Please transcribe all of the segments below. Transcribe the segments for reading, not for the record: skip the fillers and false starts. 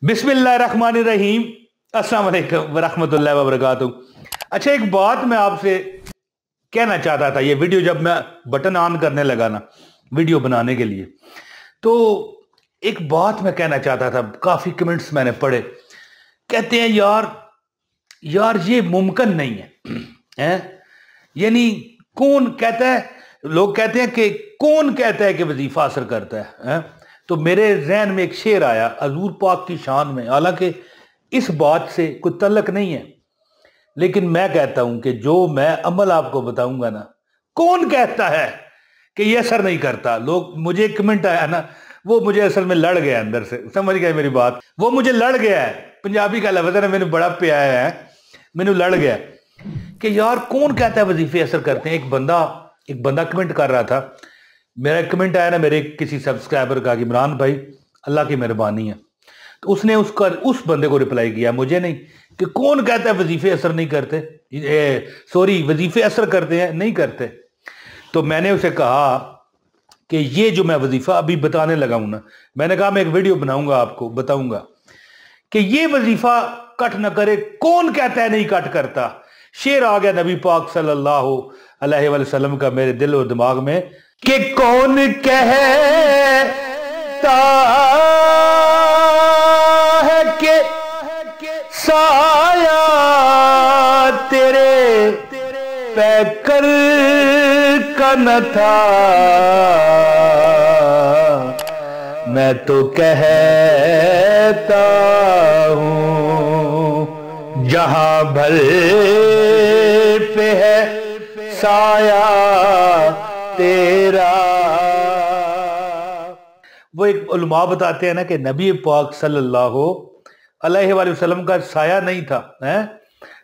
बिस्मिल्लाहिर्रहमानिर्रहीम। अस्सलाम वालेकुम वरहमतुल्लाहि वबरकातुहू। अच्छा, एक बात मैं आपसे कहना चाहता था। ये वीडियो जब मैं बटन ऑन करने लगा ना वीडियो बनाने के लिए, तो एक बात मैं कहना चाहता था। काफ़ी कमेंट्स मैंने पढ़े, कहते हैं यार यार ये मुमकिन नहीं है, हैं? यानी कौन कहता है, लोग कहते हैं कि कौन कहता है कि वजीफा असर करता है, हैं? तो मेरे जहन में एक शेर आया हजूर पाक की शान में, हालांकि इस बात से कोई तल्लक नहीं है, लेकिन मैं कहता हूं कि जो मैं अमल आपको बताऊंगा ना, कौन कहता है कि ये असर नहीं करता। लोग, मुझे कमेंट आया ना, वो मुझे असल में लड़ गया अंदर से, समझ गए मेरी बात, वो मुझे लड़ गया है। पंजाबी का लफ्ज़ है, मैंने बड़ा प्याया है, मैंने लड़ गया कि यार कौन कहता है वजीफे असर करते हैं। एक बंदा कमेंट कर रहा था, मेरा कमेंट आया ना मेरे किसी सब्सक्राइबर का कि इमरान भाई अल्लाह की मेहरबानी है, तो उसने उस बंदे को रिप्लाई किया, मुझे नहीं, कि कौन कहता है वजीफे असर नहीं करते, सॉरी वजीफे असर करते हैं, नहीं करते। तो मैंने उसे कहा कि ये जो मैं वजीफा अभी बताने लगा हूं ना, मैंने कहा मैं एक वीडियो बनाऊंगा, आपको बताऊंगा कि ये वजीफा कट ना करे, कौन कहता है नहीं कट करता। शेर आ गया नबी पाक सल्लल्लाहु अलैहि वसल्लम का मेरे दिल और दिमाग में कि कौन कहता है कि साया तेरे पैकर का न था, मैं तो कहता हूं जहां भर पे है साया तेरा। वो एक उलमा बताते हैं ना कि नबी पाक सल्लल्लाहु अलैहि वसल्लम का साया नहीं था, हैं,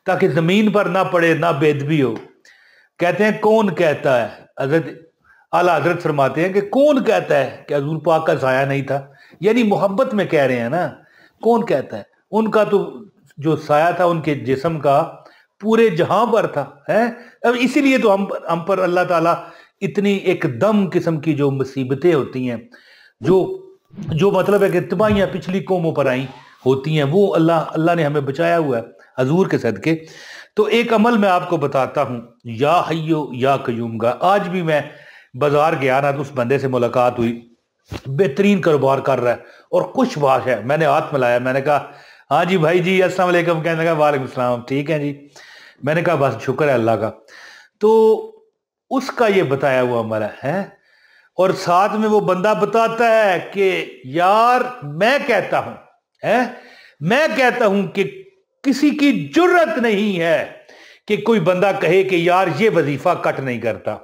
ताकि जमीन पर ना पड़े, ना बेदबी हो। कहते हैं कौन कहता है, हजरत आला हजरत फरमाते हैं कि कौन कहता है कि हजूर पाक का साया नहीं था, यानी मोहब्बत में कह रहे हैं ना, कौन कहता है। उनका तो जो साया था उनके जिस्म का पूरे जहां पर था, है। अब इसीलिए तो हम पर अल्लाह ताला इतनी एकदम किस्म की जो मुसीबतें होती हैं, जो मतलब है कि तबाहियां पिछली कौमों पर आई होती हैं, वो अल्लाह ने हमें बचाया हुआ है हजूर के सदके। तो एक अमल मैं आपको बताता हूँ, या हय्यो या कयूम का। आज भी मैं बाजार गया ना, तो उस बंदे से मुलाकात हुई, बेहतरीन कारोबार कर रहा है और खुशबाश है। मैंने हाथ मिलाया, मैंने कहा हाँ जी भाई जी, अस्सलाम वालेकुम। कहने लगा वालेकुम सलाम, ठीक है जी। मैंने कहा बस शुक्र है अल्लाह का। तो उसका ये बताया हुआ अमल है, और साथ में वो बंदा बताता है कि यार मैं कहता हूं, है, मैं कहता हूं कि किसी की जुर्रत नहीं है कि कोई बंदा कहे कि यार ये वजीफा कट नहीं करता।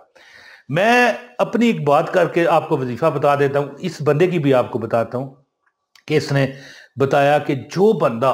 मैं अपनी एक बात करके आपको वजीफा बता देता हूं, इस बंदे की भी आपको बताता हूं कि इसने बताया कि जो बंदा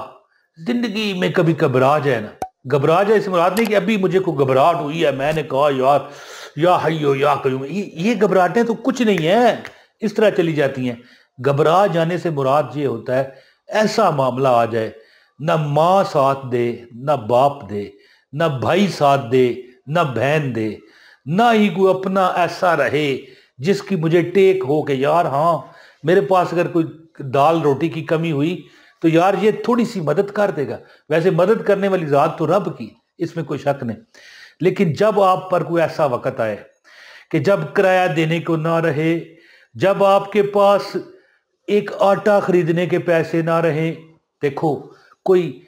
जिंदगी में कभी घबरा जाए ना, घबरा जाए, इस मुराद नहीं कि अभी मुझे कोई घबराहट हुई है, मैंने कहा यार या हय्यो या कयूम, ये घबराहटें तो कुछ नहीं है, इस तरह चली जाती हैं। घबरा जाने से मुराद ये होता है ऐसा मामला आ जाए, ना माँ साथ दे, ना बाप दे, ना भाई साथ दे, ना बहन दे, ना ही कोई अपना ऐसा रहे जिसकी मुझे टेक हो कि यार हाँ मेरे पास अगर कोई दाल रोटी की कमी हुई तो यार ये थोड़ी सी मदद कर देगा। वैसे मदद करने वाली ज़ात तो रब की, इसमें कोई शक नहीं। लेकिन जब आप पर कोई ऐसा वक्त आए कि जब किराया देने को ना रहे, जब आपके पास एक आटा खरीदने के पैसे ना रहे, देखो कोई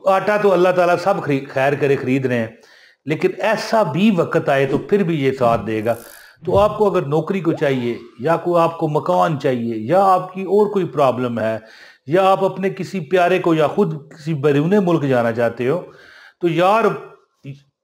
आटा तो अल्लाह ताला सब खैर करे खरीद रहे हैं, लेकिन ऐसा भी वक्त आए तो फिर भी ये साथ देगा। तो आपको अगर नौकरी को चाहिए, या कोई आपको मकान चाहिए, या आपकी और कोई प्रॉब्लम है, या आप अपने किसी प्यारे को या खुद किसी बैरूने मुल्क जाना चाहते हो, तो यार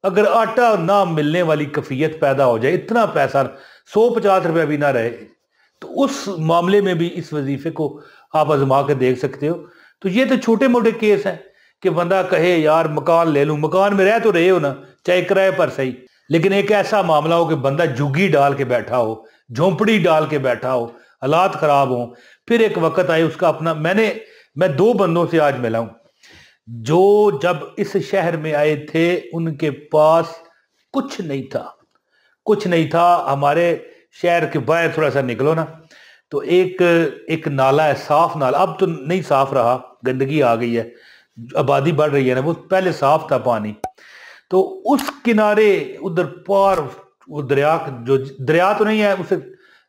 अगर आटा ना मिलने वाली कैफियत पैदा हो जाए, इतना पैसा 150 रुपया भी ना रहे, तो उस मामले में भी इस वजीफे को आप आजमा के देख सकते हो। तो ये तो छोटे मोटे केस हैं कि बंदा कहे यार मकान ले लूं, मकान में रह तो रहे हो ना, चाहे किराए पर सही, लेकिन एक ऐसा मामला हो कि बंदा झुग्गी डाल के बैठा हो, झोंपड़ी डाल के बैठा हो, हालात खराब हो, फिर एक वक्त आए उसका अपना। मैं 2 बंदों से आज मिला हूं जो जब इस शहर में आए थे उनके पास कुछ नहीं था, कुछ नहीं था। हमारे शहर के बाहर थोड़ा सा निकलो ना, तो एक नाला है, साफ नाला, अब तो नहीं साफ रहा, گندگی آ گئی ہے، آبادی بڑھ رہی ہے نا، وہ پہلے صاف تھا پانی، تو اس کنارے ادھر پار وہ دریا، جو دریا تو نہیں ہے، اسے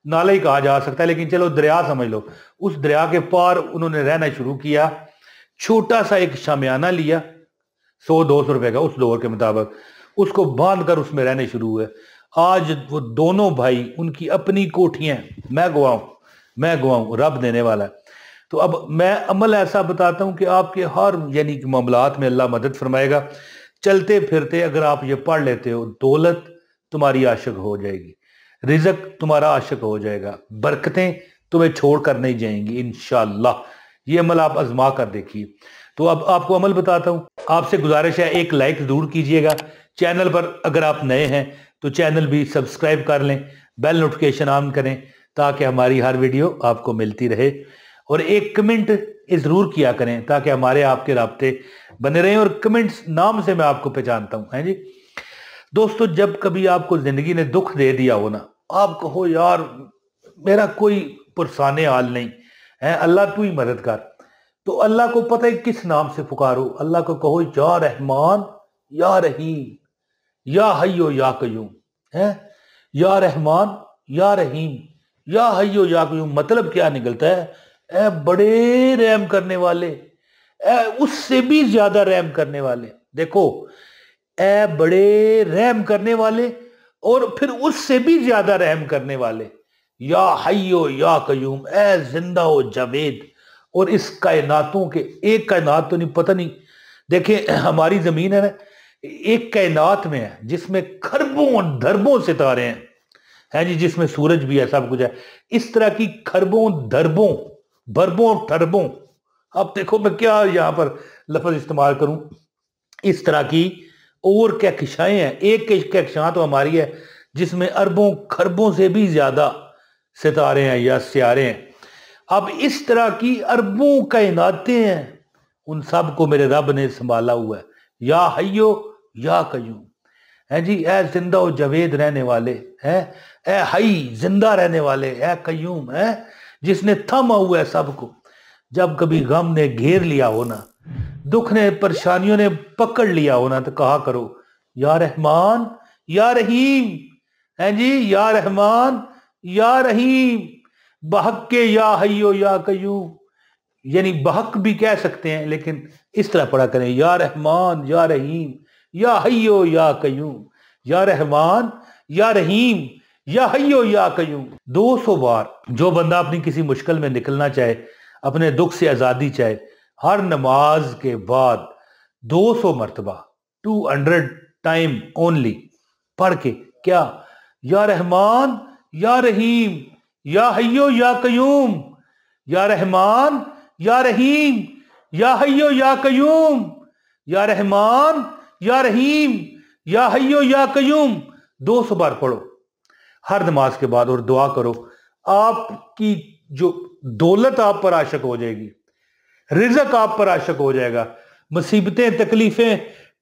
نالا ہی کہا جا سکتا ہے، لیکن چلو دریا سمجھ لو، اس دریا کے پار انہوں نے رہنا شروع کیا، چھوٹا سا ایک شامیانہ لیا 100-200 روپے کا اس دور کے مطابق، اس کو باندھ کر اس میں رہنے شروع ہوئے۔ آج وہ دونوں بھائی، ان کی اپنی کوٹھیاں، میں گواہوں، رب دینے والا ہے۔ تو اب میں عمل ایسا بتاتا ہوں کہ آپ کے ہر یعنی کہ معاملات میں اللہ مدد فرمائے گا۔ چلتے پھرتے اگر آپ یہ پڑھ لیتے ہو، دولت تمہاری عاشق ہو جائے گی، رزق تمہارا عاشق ہو جائے گا، برکتیں تمہیں چھوڑ کر نہیں جائیں گی انشاءاللہ۔ یہ عمل آپ آزما کر دیکھیے۔ تو اب آپ کو عمل بتاتا ہوں، آپ سے گزارش ہے ایک لائک ضرور کیجئے گا، چینل پر اگر آپ نئے ہیں تو چینل بھی سبسکرائب کر لیں، بیل نوٹیفیکیشن آن کریں تاکہ ہماری ہر ویڈیو آپ کو ملتی رہے، اور ایک کمنٹ ضرور کیا کریں تاکہ ہمارے آپ کے رابطے بنے رہیں، اور کمنٹس نام سے میں آپ کو پہچانتا ہوں، ہیں جی دوستو۔ جب کبھی آپ کو زندگی نے دکھ دے دیا ہو نا، آپ کہو یار میرا کوئی پرسانے حال نہیں ہے، اللہ تو ہی مدد کر، تو اللہ کو پتہ ہے کس نام سے پکارو، اللہ کو کہو یا رحمان یا رحیم یا حیو یا قیوم، ہے یا رحمان یا رحیم یا حیو یا قیوم۔ مطلب کیا نکلتا ہے؟ اے بڑے رحم کرنے والے، اے اس سے بھی زیادہ رحم کرنے والے، دیکھو اے بڑے رحم کرنے والے، اور پھر اس سے بھی زیادہ رحم کرنے والے، یا حیو یا قیوم، اے زندہ و جاوید۔ اور اس کائناتوں کے، ایک کائنات تو نہیں، پتہ نہیں، دیکھیں ہماری زمین ہے نا، ایک کائنات میں ہے جس میں کھربوں دربوں ستارے ہیں جی، جس میں سورج بھی ہے، سب کچھ ہے، اس طرح کی کھربوں دربوں، بربوں ٹھربوں، اب دیکھو میں کیا یہاں پر لفظ استعمال کروں، اس طرح کی اور کہکشائیں ہیں، ایک کہکشاں تو ہماری ہے جس میں اربوں کھربوں سے بھی زیادہ ستارے ہیں یا سیارے ہیں۔ اب اس طرح کی اربوں کائناتیں ہیں، ان سب کو میرے رب نے سنبھالا ہوا ہے، یا حیو یا قیوم، ہے جی، اے زندہ و جاوید رہنے والے، اے حی زندہ رہنے والے، اے قیوم ہے جس نے تھما ہوا ہے سب کو۔ جب کبھی غم نے گھیر لیا ہونا، دکھ نے، پریشانیوں نے پکڑ لیا ہونا، تو کہا کرو یا رحمان یا رحیم، ہے جی، یا رحمان یا رحیم، بحق کے یا حیو یا قیوم، یعنی بحق بھی کہہ سکتے ہیں لیکن اس طرح پڑھا کریں، یا رحمان یا رحیم یا حیو یا قیوم، یا رحمان یا رحیم یا حیو یا قیوم۔ 200 بار جو بندہ اپنی کسی مشکل میں نکلنا چاہے، اپنے دکھ سے آزادی چاہے، ہر نماز کے بعد 200 مرتبہ 200 ٹائم اونلی پڑھ کے، کیا، یا رحمان یا رحیم یا حیو یا قیوم، یا رحمان یا رحیم یا حیو یا قیوم، یا رحمان یا رحیم یا حیو یا قیوم، 200 بار پڑھو ہر نماز کے بعد، اور دعا کرو، آپ کی جو دولت آپ پر عاشق ہو جائے گی، رزق آپ پر عاشق ہو جائے گا، مصیبتیں، تکلیفیں،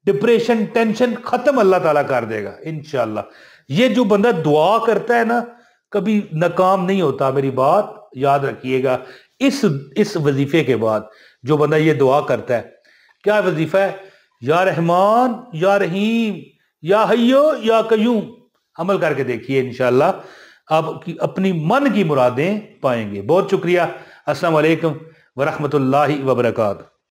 ڈپریشن، ٹینشن ختم اللہ تعالیٰ کر دے گا انشاءاللہ۔ یہ جو بندہ دعا کرتا ہے نا، کبھی ناکام نہیں ہوتا، میری بات یاد رکھیے گا۔ اس وظیفے کے بعد جو بندہ یہ دعا کرتا ہے، کیا وظیفہ ہے؟ یا رحمان یا رحیم یا حیو یا قیوم، عمل کر کے دیکھیے انشاءاللہ آپ اپنی من کی مرادیں پائیں گے۔ بہت شکریہ، السلام علیکم ورحمۃ اللہ وبرکاتہ۔